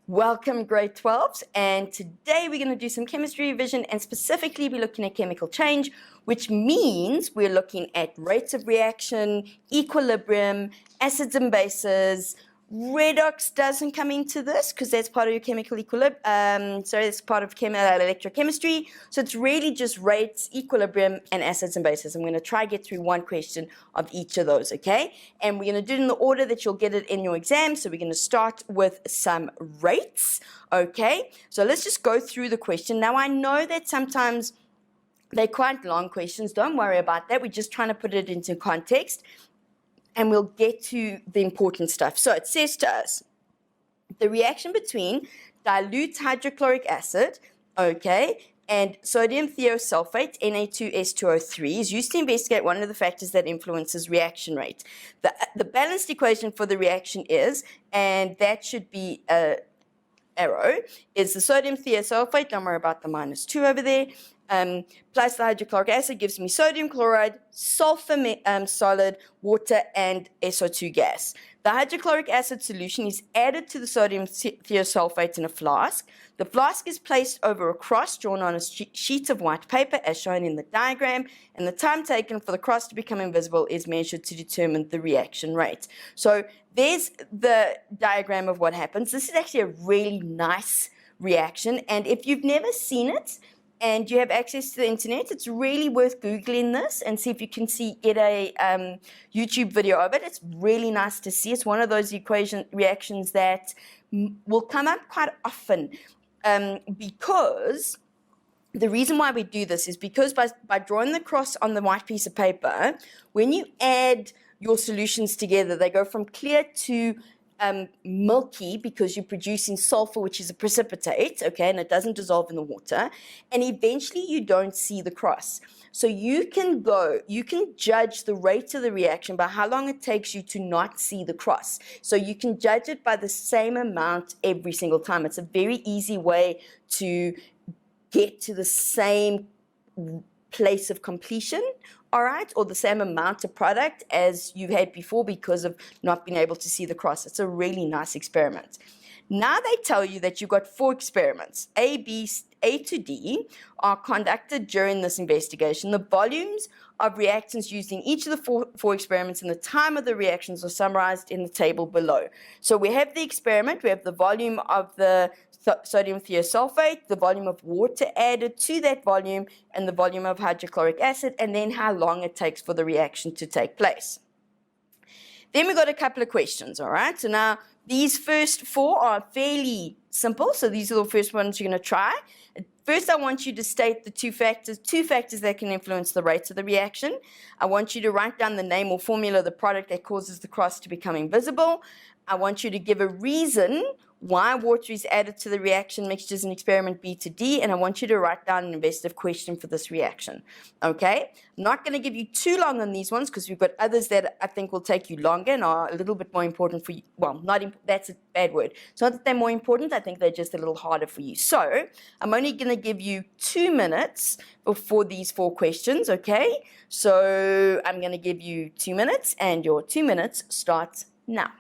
Welcome grade 12s, and today we're going to do some chemistry revision and specifically be looking at chemical change, which means we're looking at rates of reaction, equilibrium, acids and bases. Redox doesn't come into this because that's part of your chemical it's part of electrochemistry. So it's really just rates, equilibrium, and acids and bases. I'm going to try get through one question of each of those, okay? And we're going to do it in the order that you'll get it in your exam. So we're going to start with some rates, okay? So let's just go through the question. Now, I know that sometimes they're quite long questions. Don't worry about that. We're just trying to put it into context. And we'll get to the important stuff. So it says to us, the reaction between dilute hydrochloric acid, okay, and sodium thiosulfate, Na2S2O3, is used to investigate one of the factors that influences reaction rate. The balanced equation for the reaction is, and that should be arrow, is the sodium thiosulfate, don't worry about the -2 over there, plus the hydrochloric acid gives me sodium chloride, sulfur solid, water, and SO2 gas. The hydrochloric acid solution is added to the sodium thiosulfate in a flask. The flask is placed over a cross drawn on a sheet of white paper as shown in the diagram, and the time taken for the cross to become invisible is measured to determine the reaction rate. So there's the diagram of what happens. This is actually a really nice reaction, and if you've never seen it, and you have access to the internet, it's really worth Googling this and see if you can get a YouTube video of it. It's really nice to see. It's one of those reactions that will come up quite often because the reason why we do this is because by drawing the cross on the white piece of paper, when you add your solutions together, they go from clear to milky because you're producing sulfur, which is a precipitate, okay, and it doesn't dissolve in the water, and eventually you don't see the cross. So you can judge the rate of the reaction by how long it takes you to not see the cross. So you can judge it by the same amount every single time. It's a very easy way to get to the same place of completion, all right, or the same amount of product as you've had before because of not being able to see the cross. It's a really nice experiment. Now they tell you that you've got 4 experiments. A to D are conducted during this investigation. The volumes of reactants used in each of the four experiments and the time of the reactions are summarized in the table below. So we have the experiment, we have the volume of the sodium thiosulfate, the volume of water added to that volume, and the volume of hydrochloric acid, and then how long it takes for the reaction to take place. Then we've got a couple of questions, all right? So now these first 4 are fairly simple, so these are the first ones you're going to try. First, I want you to state the two factors that can influence the rate of the reaction. I want you to write down the name or formula of the product that causes the cross to become invisible. I want you to give a reason why water is added to the reaction mixtures in experiment B to D, and I want you to write down an investigative question for this reaction, okay? I'm not going to give you too long on these ones because we've got others that I think will take you longer and are a little bit more important for you. Well, that's a bad word. It's not that they're more important, I think they're just a little harder for you. So I'm only going to give you 2 minutes for these 4 questions, okay? So I'm going to give you 2 minutes, and your 2 minutes starts now.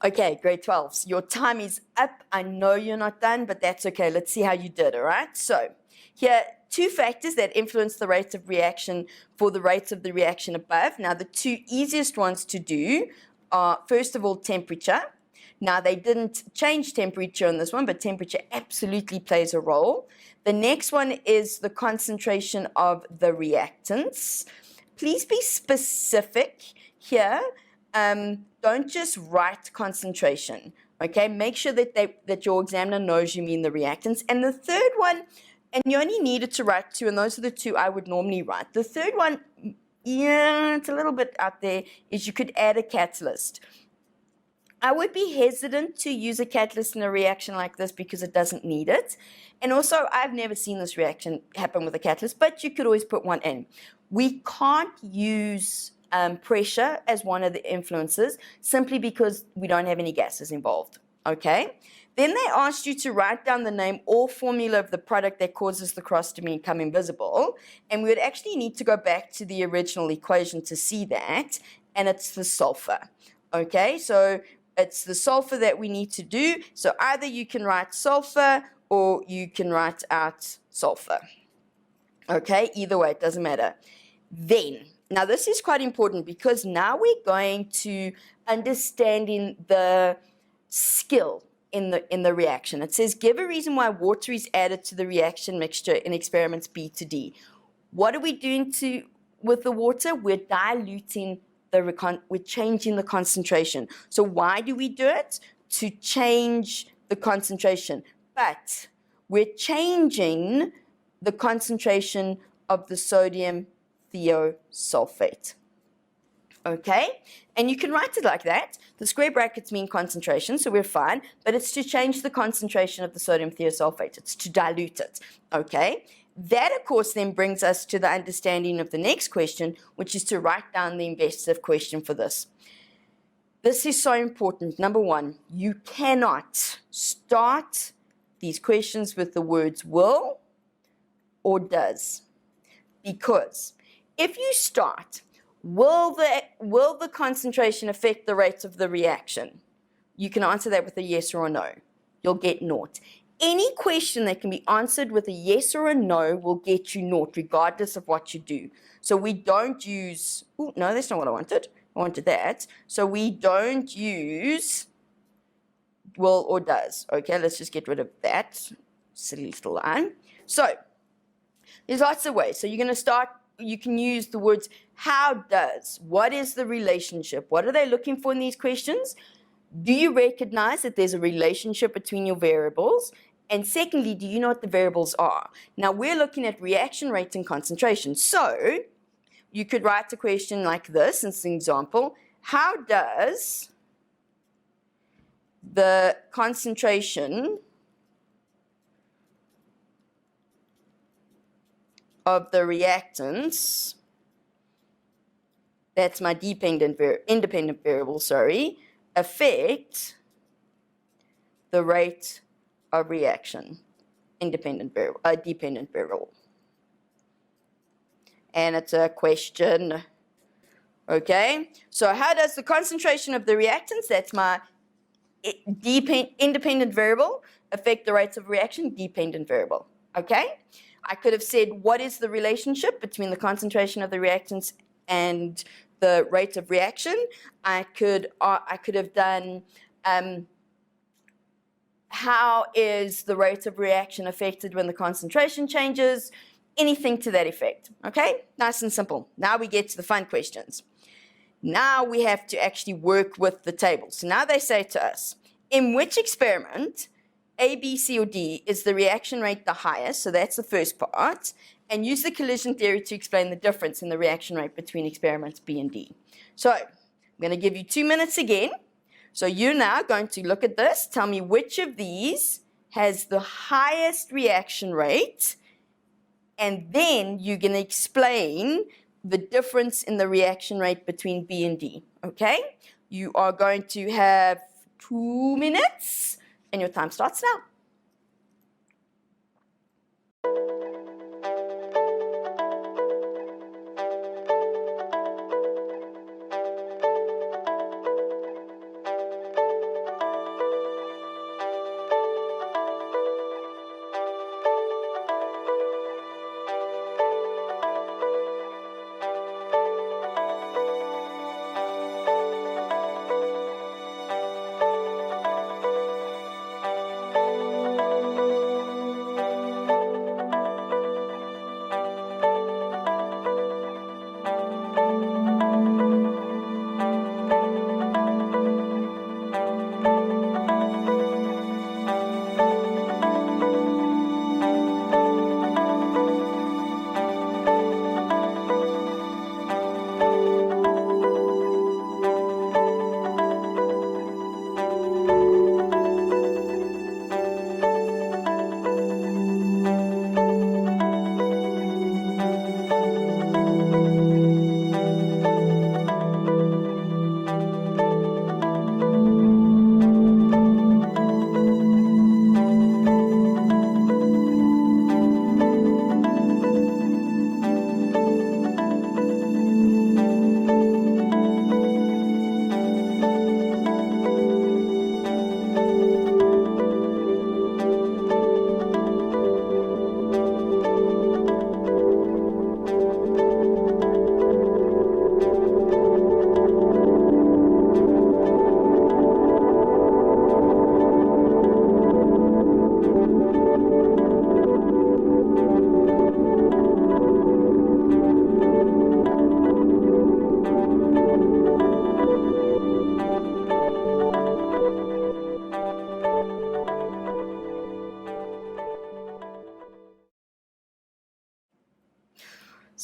Okay, grade 12s, your time is up. I know you're not done, but that's okay. Let's see how you did, all right? So here, two factors that influence the rate of reaction for the rates of the reaction above. Now, the two easiest ones to do are, first of all, temperature. Now, they didn't change temperature on this one, but temperature absolutely plays a role. The next one is the concentration of the reactants. Please be specific here. Don't just write concentration, okay? Make sure that your examiner knows you mean the reactants. And the third one, and you only needed to write two, and those are the two I would normally write. The third one, yeah, it's a little bit out there, is you could add a catalyst. I would be hesitant to use a catalyst in a reaction like this because it doesn't need it. And also, I've never seen this reaction happen with a catalyst, but you could always put one in. We can't use pressure as one of the influences simply because we don't have any gases involved, okay? Then they asked you to write down the name or formula of the product that causes the cross to become invisible, and we would actually need to go back to the original equation to see that, and it's the sulfur, okay? So it's the sulfur that we need to do, so either you can write sulfur or you can write out sulfur, okay? Either way, it doesn't matter. Then, now this is quite important because now we're going to understanding the skill in the reaction. It says, give a reason why water is added to the reaction mixture in experiments B to D. What are we doing with the water? We're diluting we're changing the concentration. So why do we do it? To change the concentration. But we're changing the concentration of the sodium thiosulfate. Okay? And you can write it like that. The square brackets mean concentration, so we're fine, but it's to change the concentration of the sodium thiosulfate. It's to dilute it. Okay? That, of course, then brings us to the understanding of the next question, which is to write down the investigative question for this. This is so important. Number one, you cannot start these questions with the words will or does. Because if you start, will the concentration affect the rate of the reaction? You can answer that with a yes or a no. You'll get naught. Any question that can be answered with a yes or a no will get you naught, regardless of what you do. So we don't use, oh, no, that's not what I wanted. I wanted that. So we don't use will or does. Okay, let's just get rid of that silly little line. So there's lots of ways. So you're going to start, you can use the words how does, what is the relationship, what are they looking for in these questions? Do you recognize that there's a relationship between your variables? And secondly, do you know what the variables are? Now we're looking at reaction rate and concentration. So you could write a question like this, as an example. How does the concentration of the reactants, that's my independent variable, sorry, affect the rate of reaction? Dependent variable. And it's a question. Okay, so how does the concentration of the reactants, that's my independent variable, affect the rates of reaction? Dependent variable. Okay, I could have said, what is the relationship between the concentration of the reactants and the rate of reaction? I could have done, how is the rate of reaction affected when the concentration changes? Anything to that effect. Okay, nice and simple. Now we get to the fun questions. Now we have to actually work with the table. So now they say to us, in which experiment, A, B, C, or D, is the reaction rate the highest? So that's the first part. And use the collision theory to explain the difference in the reaction rate between experiments B and D. So I'm going to give you 2 minutes again. So you're now going to look at this, tell me which of these has the highest reaction rate, and then you're going to explain the difference in the reaction rate between B and D, okay? You are going to have 2 minutes, and your time starts now.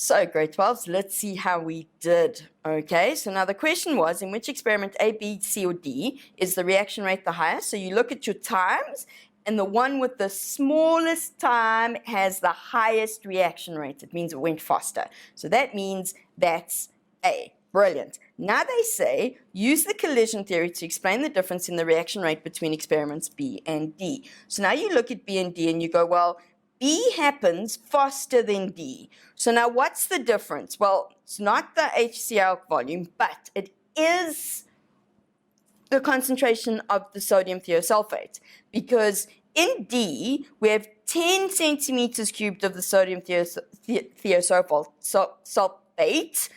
So, grade 12s, let's see how we did. Okay, so now the question was, in which experiment A, B, C, or D is the reaction rate the highest? So you look at your times, and the one with the smallest time has the highest reaction rate. It means it went faster. So that means that's A. Brilliant. Now they say, use the collision theory to explain the difference in the reaction rate between experiments B and D. So now you look at B and D and you go, well, B happens faster than D. So now what's the difference? Well, it's not the HCl volume, but it is the concentration of the sodium thiosulfate. Because in D, we have 10 centimeters cubed of the sodium thiosulfate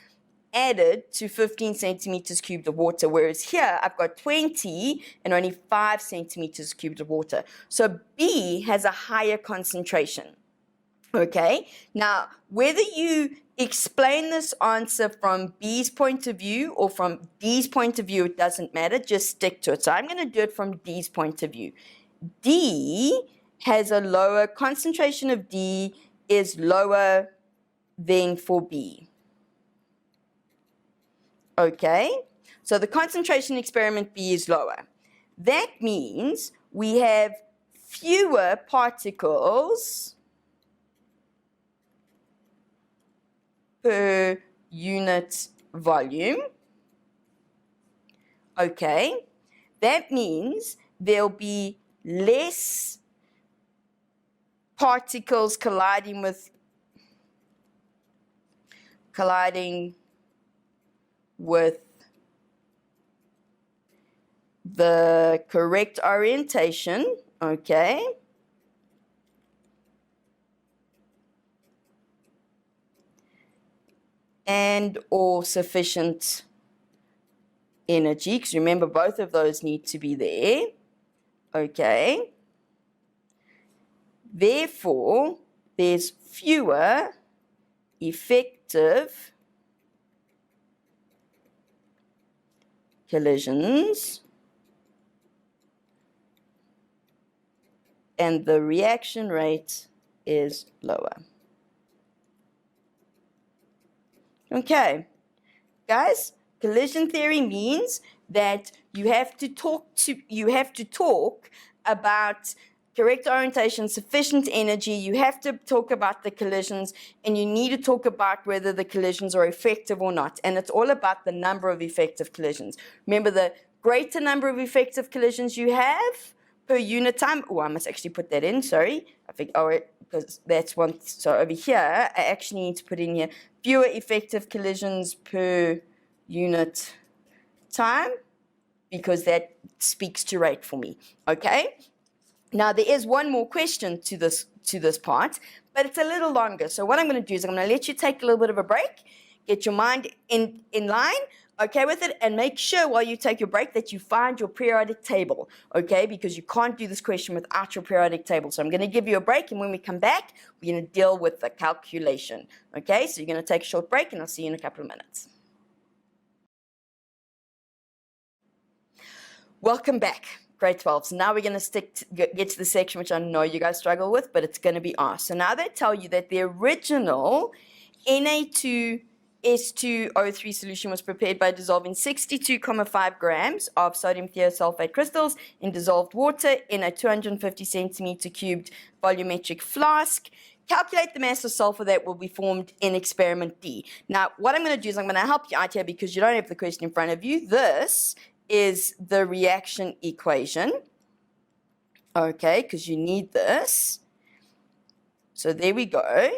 added to 15 centimeters cubed of water, whereas here I've got 20 and only 5 centimeters cubed of water. So B has a higher concentration. Okay, now whether you explain this answer from B's point of view or from D's point of view, it doesn't matter, just stick to it. So I'm going to do it from D's point of view. D has a lower concentration of D is lower than for B. Okay, so the concentration experiment B is lower. That means we have fewer particles per unit volume. Okay, that means there'll be less particles colliding with the correct orientation, okay? And or sufficient energy, because remember both of those need to be there, okay? Therefore, there's fewer effective collisions, and the reaction rate is lower. Okay, guys, collision theory means that you have to talk about correct orientation, sufficient energy, you have to talk about the collisions, and you need to talk about whether the collisions are effective or not. And it's all about the number of effective collisions. Remember, the greater number of effective collisions you have per unit time, oh, I must actually put that in, sorry. I think, oh, because that's one, so over here, I actually need to put in here, fewer effective collisions per unit time, because that speaks to rate for me, okay? Now, there is one more question to this part, but it's a little longer. So what I'm going to do is I'm going to let you take a little bit of a break, get your mind in line, okay with it, and make sure while you take your break that you find your periodic table, okay, because you can't do this question without your periodic table. So I'm going to give you a break, and when we come back, we're going to deal with the calculation, okay? So you're going to take a short break, and I'll see you in a couple of minutes. Welcome back, grade 12. So now we're going to get to the section which I know you guys struggle with, but it's going to be asked. So now they tell you that the original Na2S2O3 solution was prepared by dissolving 62,5 grams of sodium thiosulfate crystals in dissolved water in a 250 centimeter cubed volumetric flask. Calculate the mass of sulfur that will be formed in experiment D. Now, what I'm going to do is I'm going to help you out here because you don't have the question in front of you. This is the reaction equation, okay, because you need this. So there we go.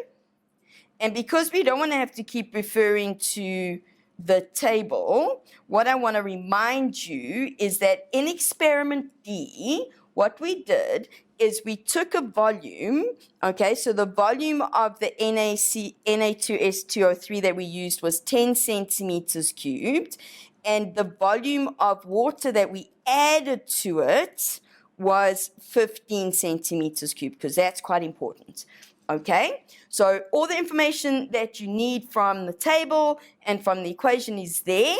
And because we don't want to have to keep referring to the table, what I want to remind you is that in experiment D, what we did is we took a volume, okay, so the volume of the Na2S2O3 that we used was 10 centimeters cubed, and the volume of water that we added to it was 15 centimeters cubed, because that's quite important, okay? So all the information that you need from the table and from the equation is there,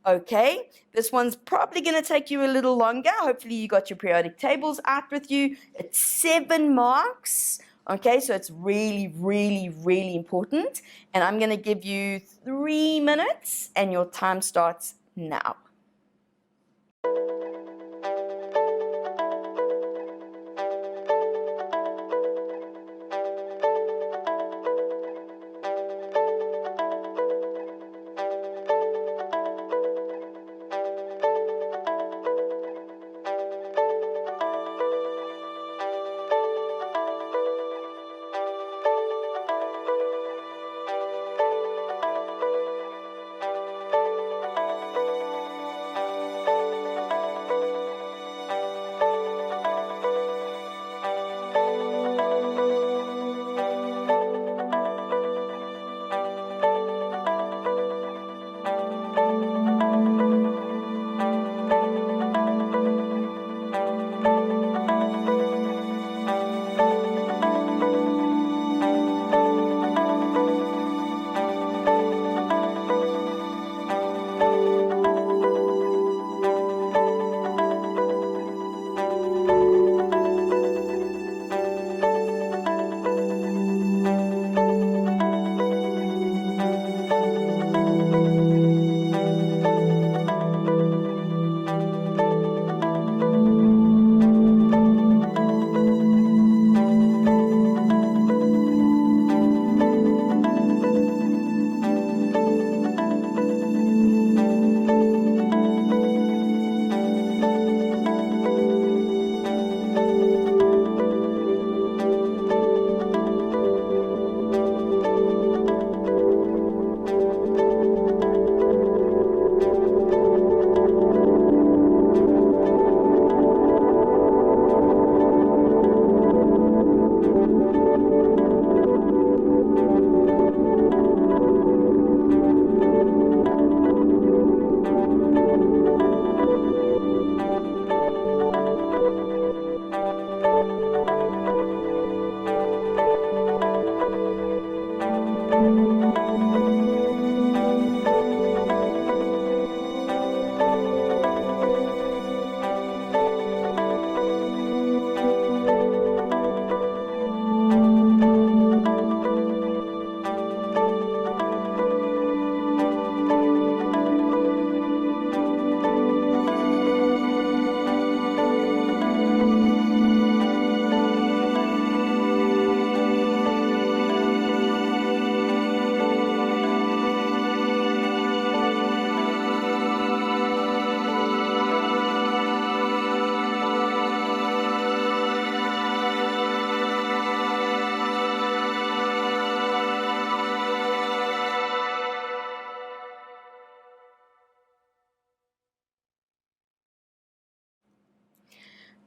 okay? This one's probably going to take you a little longer. Hopefully you got your periodic tables out with you. It's 7 marks, Okay, so it's really, really, really important. And I'm going to give you 3 minutes, and your time starts now.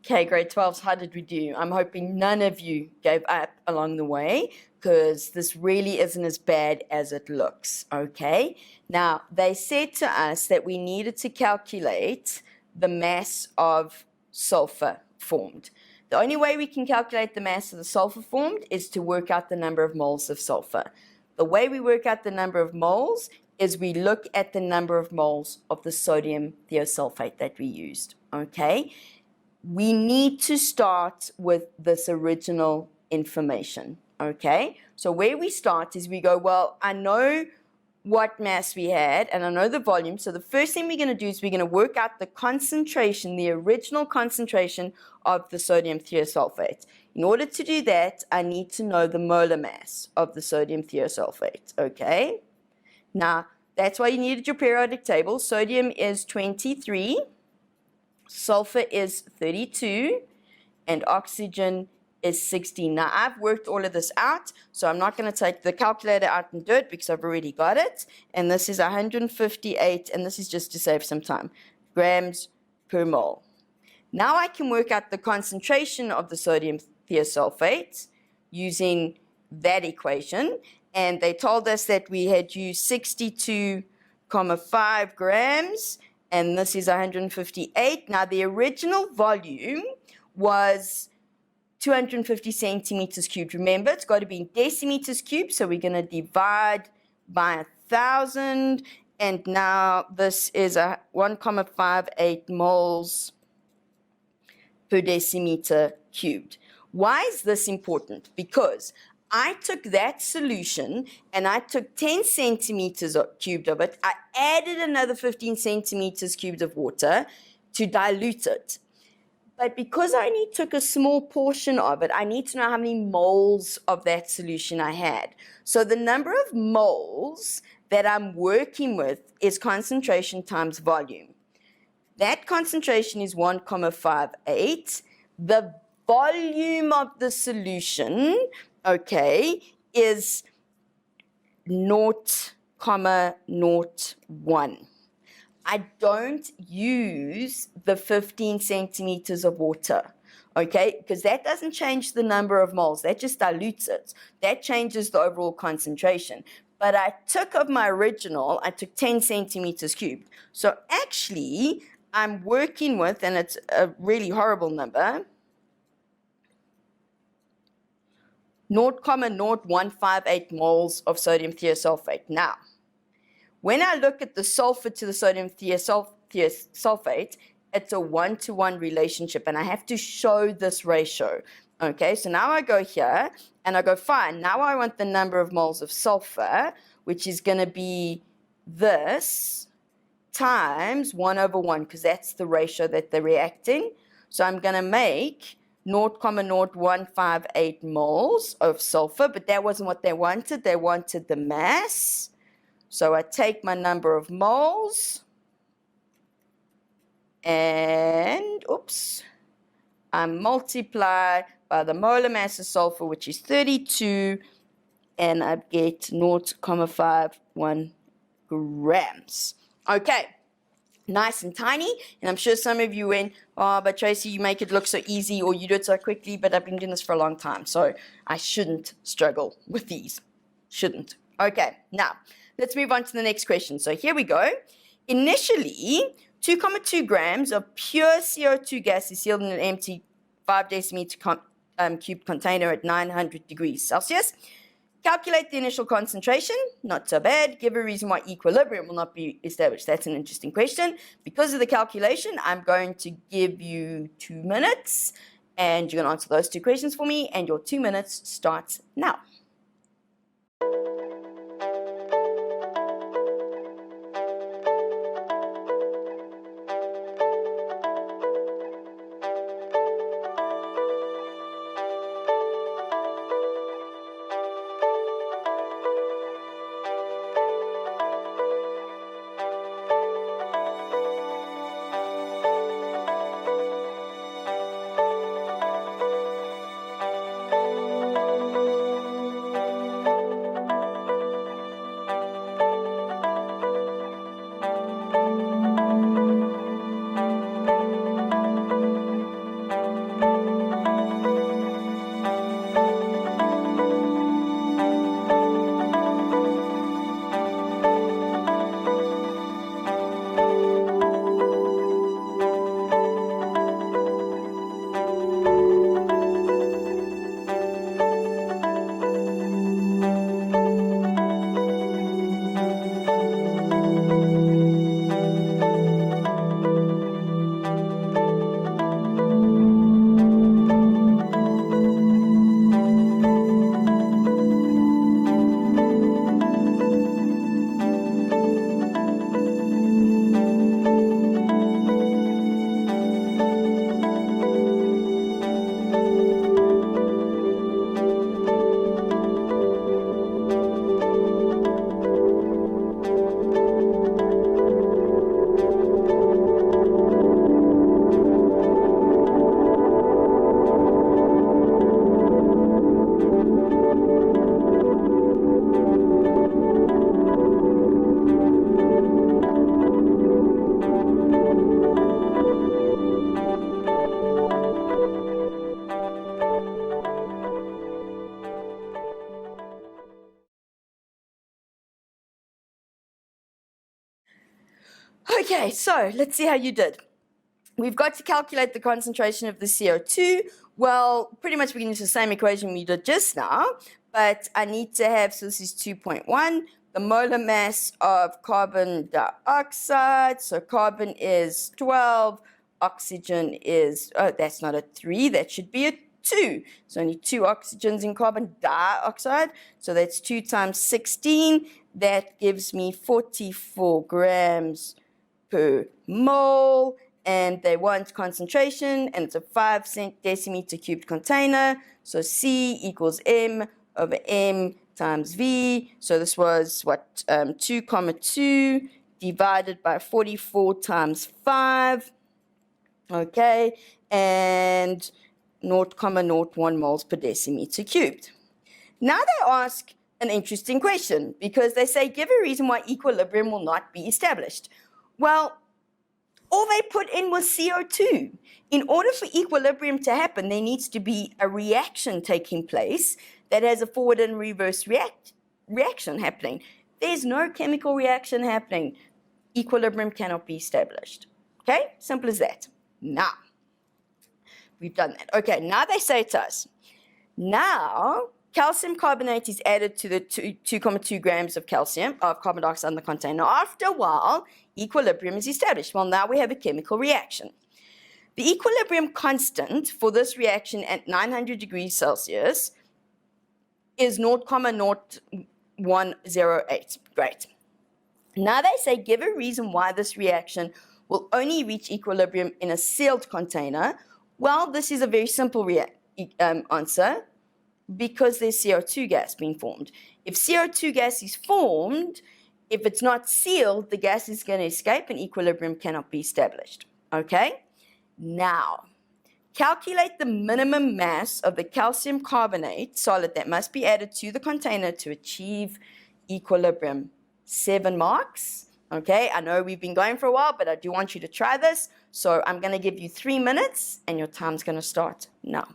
Okay, grade 12s, how did we do? I'm hoping none of you gave up along the way, because this really isn't as bad as it looks, okay? Now, they said to us that we needed to calculate the mass of sulfur formed. The only way we can calculate the mass of the sulfur formed is to work out the number of moles of sulfur. The way we work out the number of moles is we look at the number of moles of the sodium thiosulfate that we used, okay? We need to start with this original information, okay? So where we start is we go, well, I know what mass we had, and I know the volume. So the first thing we're going to do is we're going to work out the concentration, the original concentration of the sodium thiosulfate. In order to do that, I need to know the molar mass of the sodium thiosulfate, okay? Now, that's why you needed your periodic table. Sodium is 23. Sulfur is 32, and oxygen is 16. Now, I've worked all of this out, so I'm not going to take the calculator out and do it because I've already got it. And this is 158, and this is just to save some time, grams per mole. Now I can work out the concentration of the sodium thiosulfate using that equation. And they told us that we had used 62,5 grams, and this is 158. Now, the original volume was 250 centimeters cubed. Remember, it's got to be in decimeters cubed, so we're going to divide by 1,000, and now this is 1,58 moles per decimeter cubed. Why is this important? Because I took that solution and I took 10 centimeters cubed of it. I added another 15 centimeters cubed of water to dilute it. But because I only took a small portion of it, I need to know how many moles of that solution I had. So the number of moles that I'm working with is concentration times volume. That concentration is 1,58. The volume of the solution, okay, is 0,01. I don't use the 15 centimeters of water, okay, because that doesn't change the number of moles. That just dilutes it. That changes the overall concentration. But I took of my original, I took 10 centimeters cubed. So actually, I'm working with, and it's a really horrible number, 0,0158 moles of sodium thiosulfate. Now, when I look at the sulfur to the sodium thiosulfate, it's a 1-to-1 relationship, and I have to show this ratio. Okay, so now I go here, and I go, fine, now I want the number of moles of sulfur, which is going to be this times 1/1, because that's the ratio that they're reacting. So I'm going to make 0,0158 moles of sulfur, but that wasn't what they wanted. They wanted the mass. So I take my number of moles and, I multiply by the molar mass of sulfur, which is 32, and I get 0,51 grams. Okay, nice and tiny, and I'm sure some of you went, oh, but Tracy, you make it look so easy, or you do it so quickly, but I've been doing this for a long time, so I shouldn't struggle with these. Shouldn't. Okay, now, let's move on to the next question. So here we go. Initially, 2,2 grams of pure CO2 gas is sealed in an empty 5 decimeter cube container at 900 degrees Celsius. Calculate the initial concentration. Not so bad. Give a reason why equilibrium will not be established. That's an interesting question. Because of the calculation, I'm going to give you 2 minutes, and you're going to answer those 2 questions for me, and your 2 minutes starts now. Okay, so let's see how you did. We've got to calculate the concentration of the CO2. Well, pretty much we're going to use the same equation we did just now, but I need to have, so this is 2.1, the molar mass of carbon dioxide. So carbon is 12, oxygen is, oh, that's not a 3, that should be a 2. It's only 2 oxygens in carbon dioxide. So that's 2 times 16. That gives me 44 grams per mole. And they want concentration, and it's a 5 decimeter cubed container. So C equals M over M times V. So this was, 2,2 divided by 44 times 5. Okay, and 0,01 moles per decimeter cubed. Now they ask an interesting question, because they say, give a reason why equilibrium will not be established. Well, all they put in was CO2. In order for equilibrium to happen, there needs to be a reaction taking place that has a forward and reverse reaction happening. There's no chemical reaction happening. Equilibrium cannot be established. Okay? Simple as that. Now, we've done that. Okay, now they say to us, now calcium carbonate is added to the 2,2 grams of carbon dioxide in the container. After a while, equilibrium is established. Well, now we have a chemical reaction. The equilibrium constant for this reaction at 900 degrees Celsius is 0,0108. Great. Now they say, give a reason why this reaction will only reach equilibrium in a sealed container. Well, this is a very simple answer, because there's CO2 gas being formed. If CO2 gas is formed, if it's not sealed, the gas is going to escape and equilibrium cannot be established. Okay? Now, calculate the minimum mass of the calcium carbonate solid that must be added to the container to achieve equilibrium. 7 marks. Okay, I know we've been going for a while, but I do want you to try this. So I'm going to give you 3 minutes, and your time's going to start now.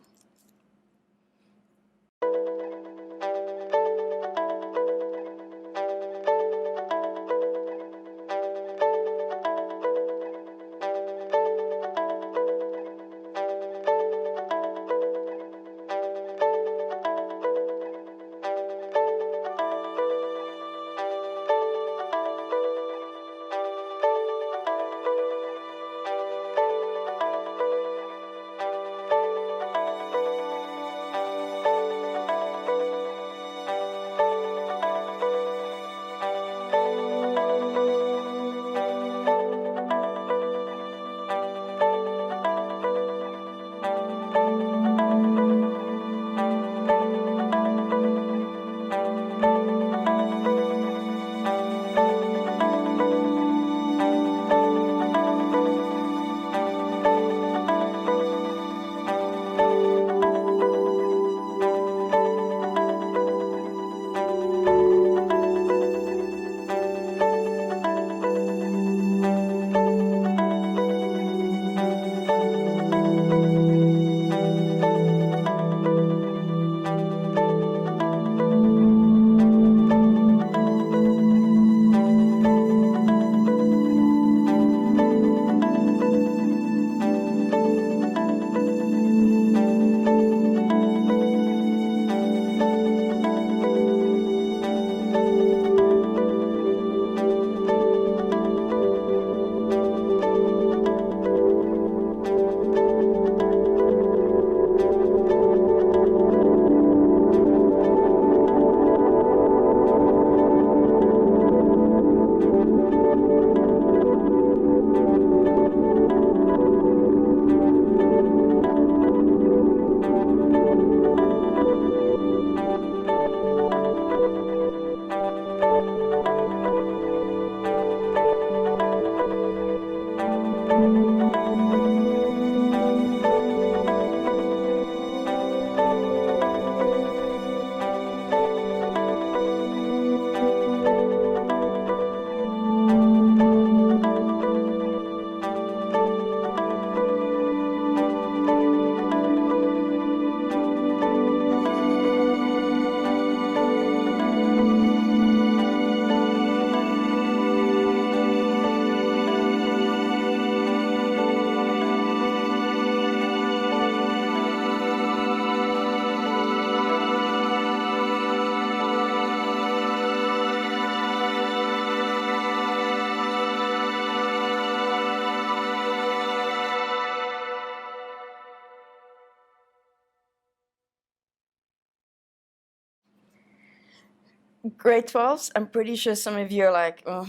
Grade 12s, I'm pretty sure some of you are like, oh,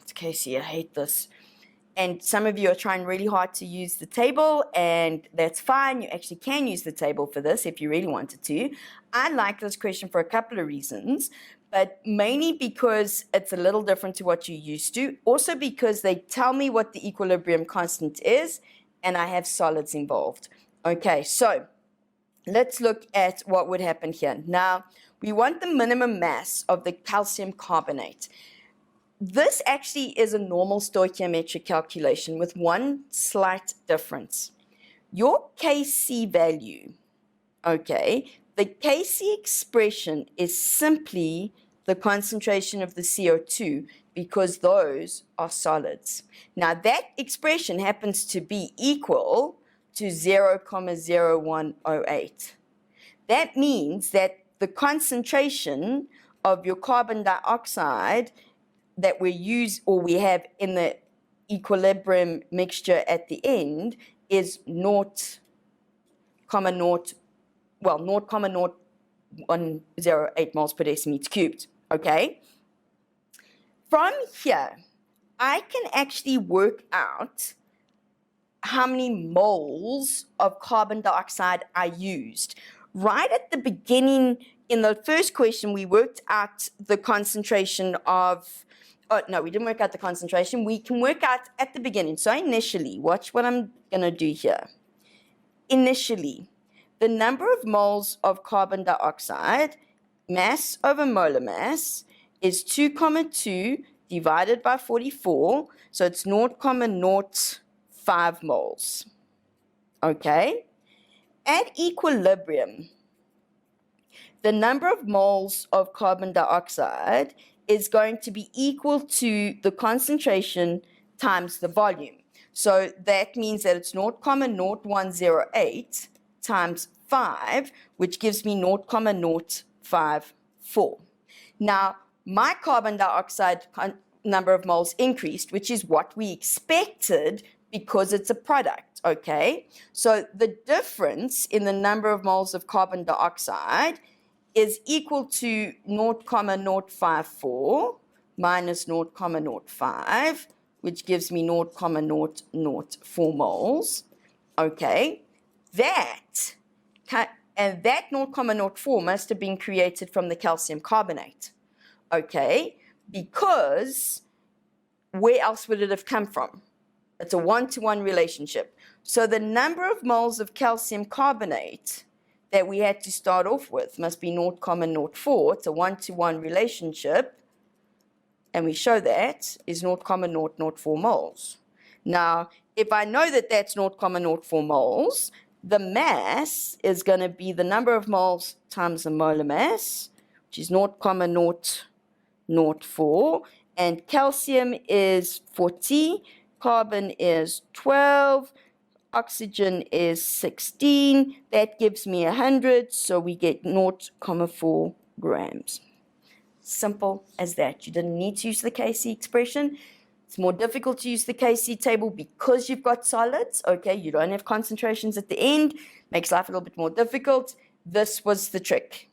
it's Casey, I hate this. And some of you are trying really hard to use the table, and that's fine. You actually can use the table for this if you really wanted to. I like this question for a couple of reasons, but mainly because it's a little different to what you're used to. Also because they tell me what the equilibrium constant is, and I have solids involved. Okay, so let's look at what would happen here. Now, we want the minimum mass of the calcium carbonate. This actually is a normal stoichiometric calculation with one slight difference. Your Kc value, okay, the Kc expression is simply the concentration of the CO2 because those are solids. Now that expression happens to be equal to 0,0108. That means that the concentration of your carbon dioxide that we have in the equilibrium mixture at the end is 0,0108 moles per decimeter cubed, okay? From here, I can actually work out how many moles of carbon dioxide I used. Right at the beginning, in the first question, we worked out the concentration of, oh, no, we didn't work out the concentration. We can work out at the beginning. So initially, watch what I'm going to do here. Initially, the number of moles of carbon dioxide, mass over molar mass, is 2,2 divided by 44. So it's 0,05 moles. Okay? At equilibrium, the number of moles of carbon dioxide is going to be equal to the concentration times the volume. So that means that it's 0,0108 times 5, which gives me 0,054. Now, my carbon dioxide number of moles increased, which is what we expected because it's a product, okay? So the difference in the number of moles of carbon dioxide is equal to 0,054 minus 0,05, which gives me 0,004 moles, okay? That 0,04 must have been created from the calcium carbonate, okay? Because where else would it have come from? It's a one-to-one relationship. So the number of moles of calcium carbonate that we had to start off with must be 0,04. It's a one-to-one relationship, and we show that is 0,004 moles. Now, if I know that that's 0,04 moles, the mass is going to be the number of moles times the molar mass, which is 0,004, and calcium is 40, carbon is 12, oxygen is 16. That gives me 100, so we get 0,4 grams. Simple as that. You didn't need to use the Kc expression. It's more difficult to use the Kc table because you've got solids, okay? You don't have concentrations at the end. Makes life a little bit more difficult. This was the trick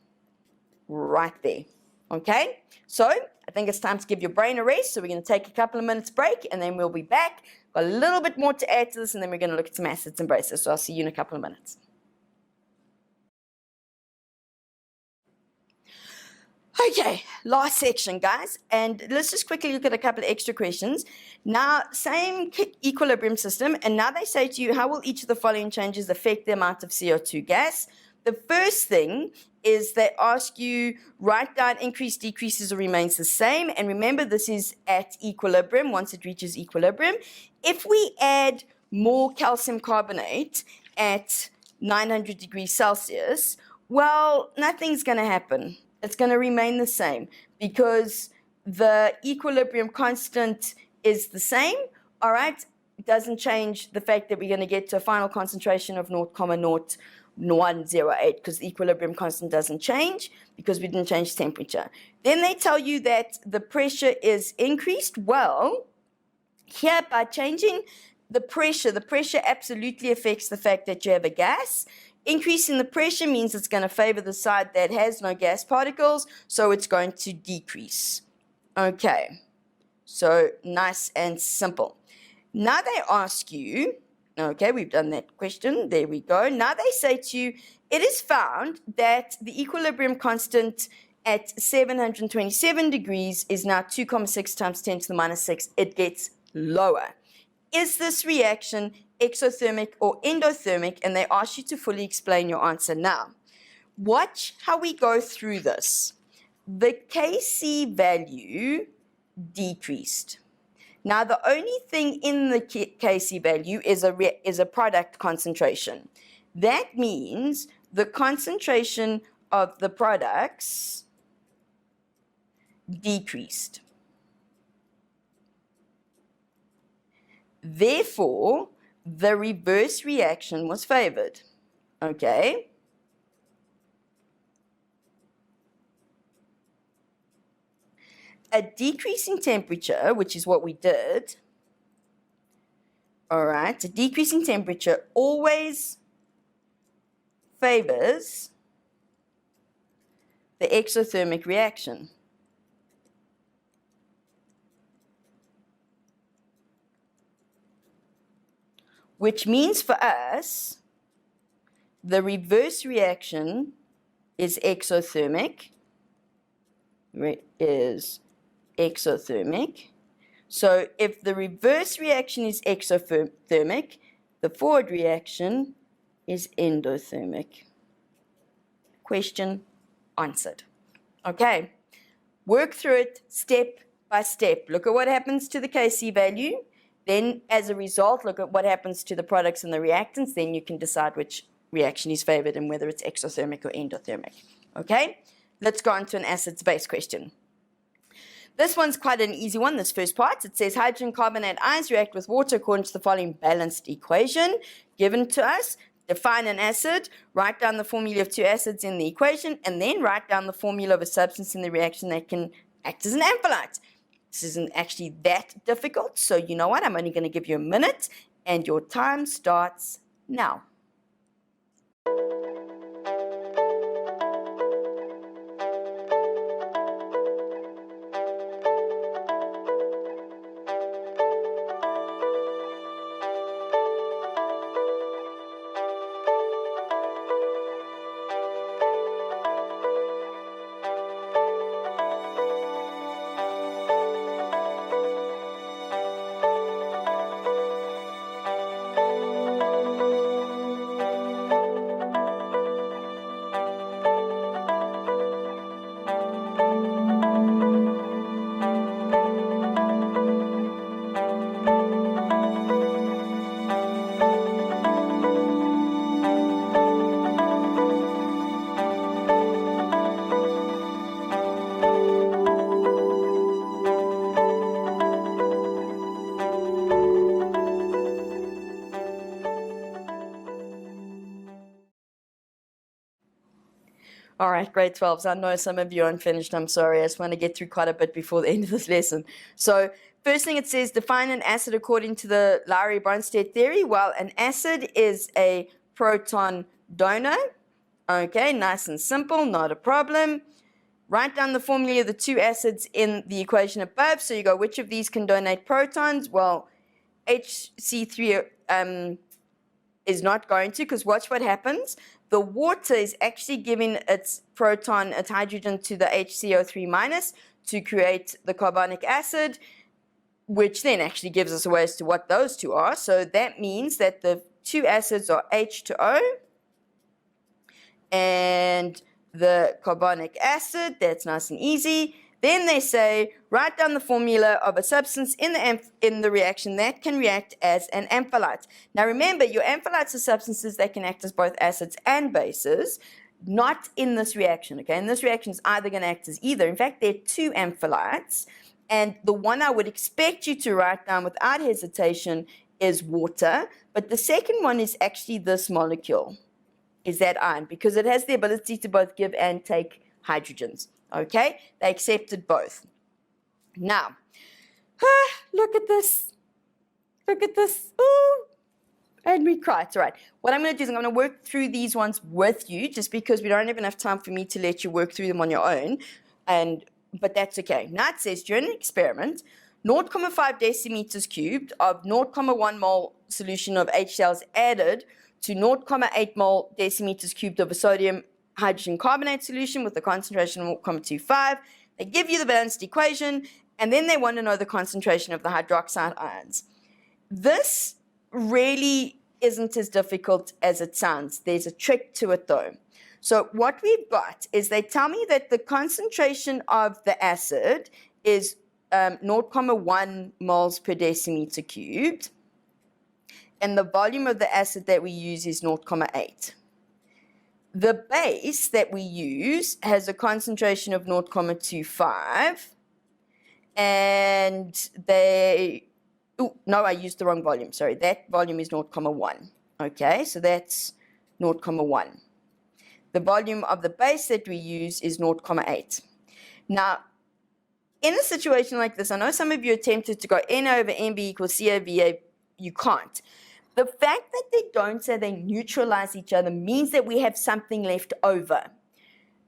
right there, okay? So I think it's time to give your brain a rest, so we're going to take a couple of minutes break, and then we'll be back. Got a little bit more to add to this, and then we're going to look at some acids and bases. So I'll see you in a couple of minutes. Okay, last section, guys, and let's just quickly look at a couple of extra questions. Now, same equilibrium system, and now they say to you, how will each of the following changes affect the amount of CO2 gas? The first thing is they ask you, write down increase, decreases, or remains the same, and remember this is at equilibrium, once it reaches equilibrium. If we add more calcium carbonate at 900 degrees Celsius, well, nothing's going to happen. It's going to remain the same because the equilibrium constant is the same, all right? It doesn't change the fact that we're going to get to a final concentration of 0,0108 because the equilibrium constant doesn't change because we didn't change temperature. Then they tell you that the pressure is increased. Well, here by changing the pressure absolutely affects the fact that you have a gas. Increase in the pressure means it's going to favor the side that has no gas particles, so it's going to decrease. Okay, so nice and simple. Now they ask you, okay, we've done that question, there we go. Now they say to you, it is found that the equilibrium constant at 727 degrees is now 2.6 times 10 to the minus 6. It gets lower. Is this reaction exothermic or endothermic? And they ask you to fully explain your answer now. Watch how we go through this. The Kc value decreased. Now, the only thing in the Kc value is a product concentration. That means the concentration of the products decreased. Therefore, the reverse reaction was favored. Okay? A decrease in temperature, which is what we did, all right, a decrease in temperature always favors the exothermic reaction. Which means for us, the reverse reaction is exothermic. So if the reverse reaction is exothermic, the forward reaction is endothermic. Question answered. Okay, work through it step by step. Look at what happens to the Kc value. Then, as a result, look at what happens to the products and the reactants. Then you can decide which reaction is favored and whether it's exothermic or endothermic. Okay, let's go on to an acids-base question. This one's quite an easy one, this first part. It says hydrogen carbonate ions react with water according to the following balanced equation given to us. Define an acid, write down the formula of two acids in the equation, and then write down the formula of a substance in the reaction that can act as an amphiolite. This isn't actually that difficult, so you know what? I'm only going to give you a minute, and your time starts now. All right, grade 12s. I know some of you aren't finished. I'm sorry. I just want to get through quite a bit before the end of this lesson. So first thing it says, define an acid according to the Lowry-Bronsted theory. Well, an acid is a proton donor. Okay, nice and simple, not a problem. Write down the formula of the two acids in the equation above. So you go, which of these can donate protons? Well, HC3 is not going to, because watch what happens. The water is actually giving its proton, its hydrogen, to the HCO3 minus to create the carbonic acid, which then actually gives us away as to what those two are. So that means that the two acids are H2O and the carbonic acid. That's nice and easy. Then they say, write down the formula of a substance in the reaction that can react as an amphiolite. Now remember, your amphiolites are substances that can act as both acids and bases, not in this reaction, okay? And this reaction is either going to act as either. In fact, there are two amphiolites, and the one I would expect you to write down without hesitation is water, but the second one is actually this molecule, is that ion, because it has the ability to both give and take hydrogens. Okay, they accepted both. Now, look at this. Look at this. Ooh. And we cry, it's all right. What I'm going to do is I'm going to work through these ones with you, just because we don't have enough time for me to let you work through them on your own. But that's okay. Now it says, during an experiment, 0.5 deciliters cubed of 0.1 mole solution of HCl is added to 0.8 mole deciliters cubed of a sodium hydrogen carbonate solution with a concentration of 0.25. They give you the balanced equation, and then they want to know the concentration of the hydroxide ions. This really isn't as difficult as it sounds. There's a trick to it though. So what we've got is they tell me that the concentration of the acid is 0.1 moles per decimeter cubed, and the volume of the acid that we use is 0.8. The base that we use has a concentration of 0.25, and no, I used the wrong volume. Sorry, that volume is 0.1. Okay, so that's 0.1. The volume of the base that we use is 0.8. Now, in a situation like this, I know some of you attempted to go N over NB equals C over VA. You can't. The fact that they don't say they neutralize each other means that we have something left over.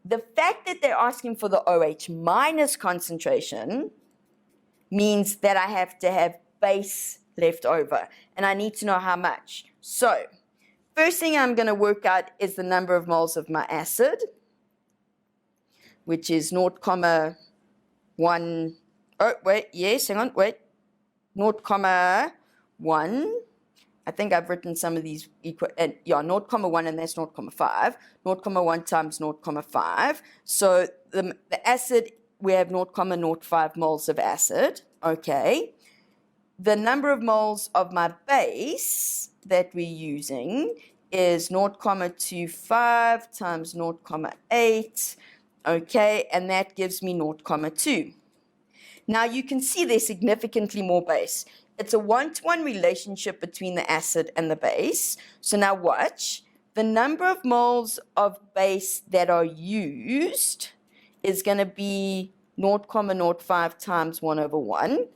The fact that they're asking for the OH minus concentration means that I have to have base left over, and I need to know how much. So, first thing I'm going to work out is the number of moles of my acid, which is 0.1. Oh, wait, yes, hang on, wait. 0.1. I think I've written some of these yeah, 0.1, and that's 0.5. 0.1 times 0.5. So the acid, we have 0.05 moles of acid. Okay. The number of moles of my base that we're using is 0.25 times 0.8. Okay, and that gives me 0.2. Now you can see there's significantly more base. It's a one-to-one relationship between the acid and the base. So now watch. The number of moles of base that are used is going to be 0.05 times 1 over 1.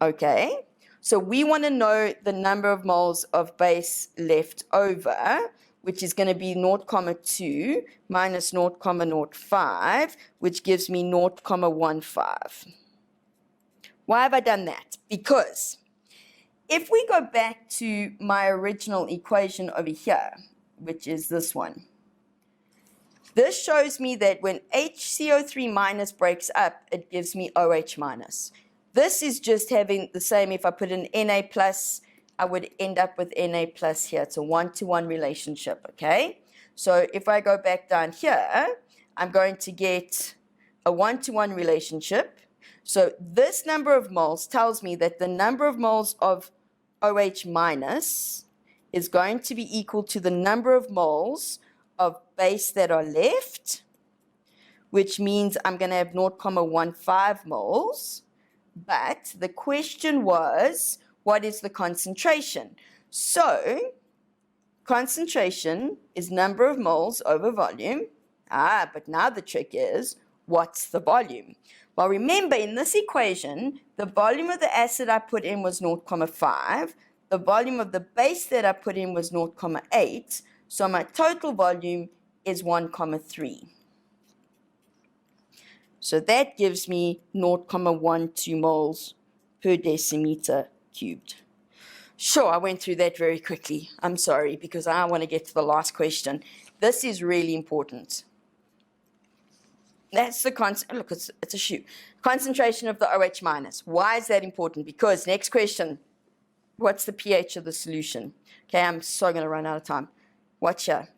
Okay, so we want to know the number of moles of base left over, which is going to be 0.2 minus 0.05, which gives me 0.15. Why have I done that? Because if we go back to my original equation over here, which is this one, this shows me that when HCO3 minus breaks up, it gives me OH minus. This is just having the same. If I put an Na plus, I would end up with Na plus here. It's a one-to-one relationship, okay? So if I go back down here, I'm going to get a one-to-one relationship. So this number of moles tells me that the number of moles of OH minus is going to be equal to the number of moles of base that are left, which means I'm going to have 0.15 moles. But the question was, what is the concentration? So, concentration is number of moles over volume. But now the trick is, what's the volume? Well, remember, in this equation, the volume of the acid I put in was 0.5. The volume of the base that I put in was 0.8. So my total volume is 1.3. So that gives me 0.12 moles per decimeter cubed. Sure, I went through that very quickly. I'm sorry, because I want to get to the last question. This is really important. That's the look, it's a shoe. Concentration of the OH minus. Why is that important? Because next question, what's the pH of the solution? Okay, I'm so going to run out of time. Watch here.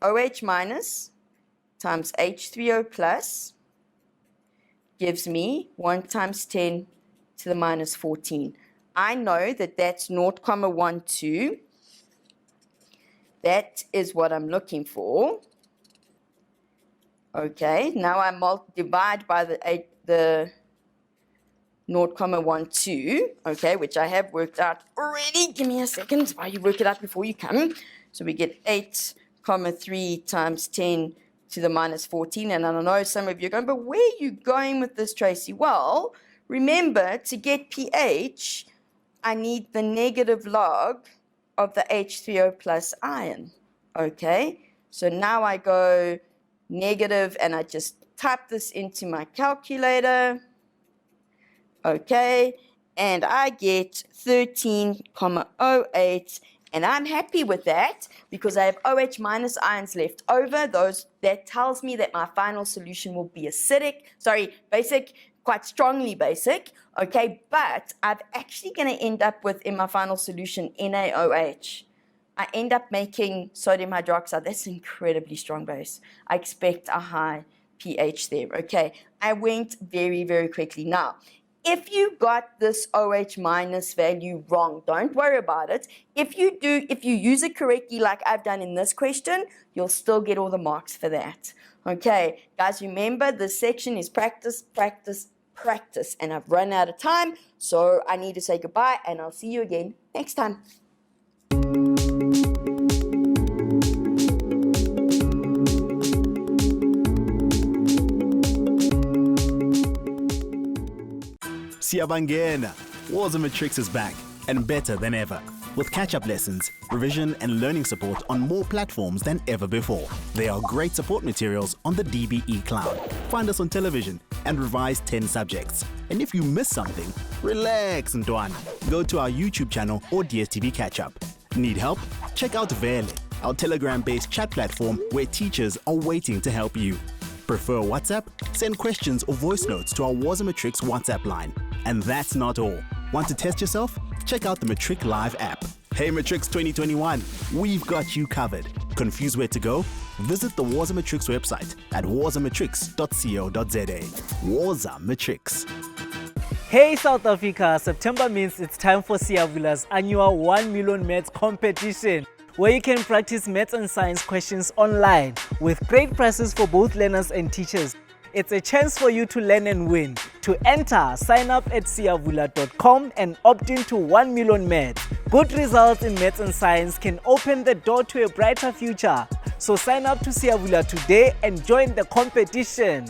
OH minus times H3O plus gives me 1 times 10 to the minus 14. I know that that's 0.12. That is what I'm looking for. Okay, now I divide by the 0.12, okay, which I have worked out already. Give me a second while you work it out before you come. So we get 8.3 times 10 to the minus 14. And I know some of you are going, but where are you going with this, Tracy? Well, remember, to get pH, I need the negative log of the H3O plus ion. Okay, so now I go negative and I just type this into my calculator. Okay, and I get 13,08, and I'm happy with that because I have OH minus ions left over. That tells me that my final solution will be basic, quite strongly basic. Okay, but I'm actually going to end up with, in my final solution, NaOH. I end up making sodium hydroxide. That's an incredibly strong base. I expect a high pH there. Okay, I went very, very quickly. Now, if you got this OH minus value wrong, don't worry about it. If you use it correctly like I've done in this question, you'll still get all the marks for that. Okay, guys, remember this section is practice, practice, practice, and I've run out of time, so I need to say goodbye, and I'll see you again next time. Siyabangena! Wars of Matrix is back and better than ever, with catch-up lessons, revision and learning support on more platforms than ever before. There are great support materials on the DBE Cloud. Find us on television and revise 10 subjects. And if you miss something, relax, Ntwana. Go to our YouTube channel or DSTV catch-up. Need help? Check out Vele, our Telegram-based chat platform where teachers are waiting to help you. Prefer WhatsApp? Send questions or voice notes to our Wars of Matrix WhatsApp line. And that's not all. Want to test yourself? Check out the Matric Live app. Hey Matrix 2021, we've got you covered. Confused where to go? Visit the Wars of Matrix website at warsofmatrix.co.za. Wars of Matrix. Hey South Africa, September means it's time for Siyavula's annual 1 million maths competition, where you can practice maths and science questions online with great prizes for both learners and teachers. It's a chance for you to learn and win. To enter, sign up at siyavula.com and opt into 1 million maths. Good results in maths and science can open the door to a brighter future. So sign up to Siyavula today and join the competition.